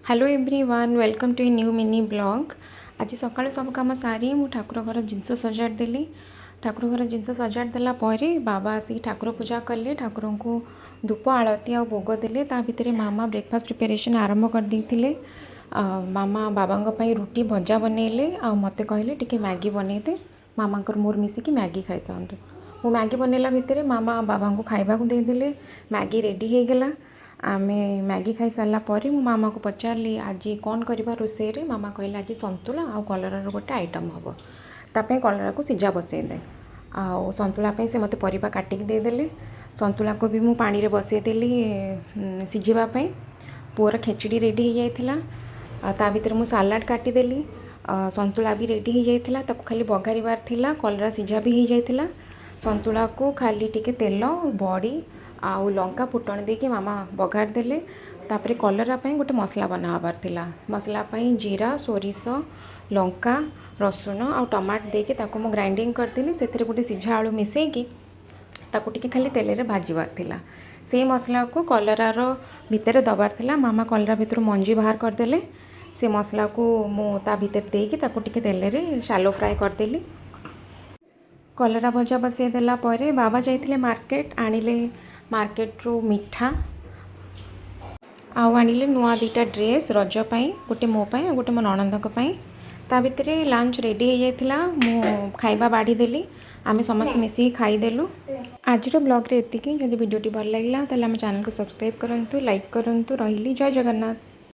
Hello everyone welcome to a new mini blog. आज सकाळु सब काम सारी मु ठाकुर घर जिनस सजाड़ देली। ठाकुर घर जिनस सजाड़ देला परे बाबा आसी ठाकुर पूजा कले। ठाकुर को धूप आलती आ भोग देले। ता भितर मामा ब्रेकफास्ट प्रिपरेशन आरंभ कर देथिले। मामा बाबांग पई रुटी भजा बनैले आ मते कहले टिके मैगी बनै दे। मामा कर मोर मिसिकी मैगी खाइतांते। मु मैगी बनैला भितर मामा बाबा को खाइबा को दे देले। मैगी रेडी हो गला। आमे मैगी खाई सारा पर मो मामा को पचारली आज कौन करवा रोषे रे। मामा कहले आज संतुला आ कलरार गोटे आइटम हम ताप कलरा को सिझा बसई दे। आ संतुला से मते परिबा काटिक देदेले। संतुला को भी मु पानी रे बसईदेली सिझापी। पुअर खेचड़ी रेडी हो जाइथिला। ता भीतर मु सालाड काटिदेली। संतुला भी रेडी हो जाइथिला। ताको खाली बघारिबार थिला। कलरा सिझा भी हो जाइथिला। संतुला को खाली टिके तेल बड़ी आउ लंका फुटण देके मामा बघार देले। तापरे कलरा पई गोटे मसला बना हबार थिला। मसला पई जीरा सोरिष लंका रसुण आ टमाट देके ताको मु ग्राइंडिंग करदेली। सेथिरे गोटे सिझा आलू मिसेकी ताको टिके खाली तेल रे भाजीबार थिला। से मसला को कलरार भितर दबार थिला। मामा कलरा भितर मंजी बाहर करदेले। से मसला को मु ता भितर देके ताको टिके तेल रे शालो फ्राई करदेली। कलरा भजा बसई देला परे बाबा जाइथिले मार्केट आनिले। मार्केट रो मिठा आउ आनिले नुआ दीटा ड्रेस रज पाई गोटे मो पाई गोटे मो ननंद पाई। ता भितर लंच रेडी हो जाइथिला। मु खाइबा बाढ़ी देली। आमे समस्त मिसी खाईदेलु। आज ब्लॉग रे एतिकी। जदि वीडियोटी भल लगिला ताले हम चैनल को सब्सक्राइब करंतु लाइक करंतु। रहिली जय जगन्नाथ।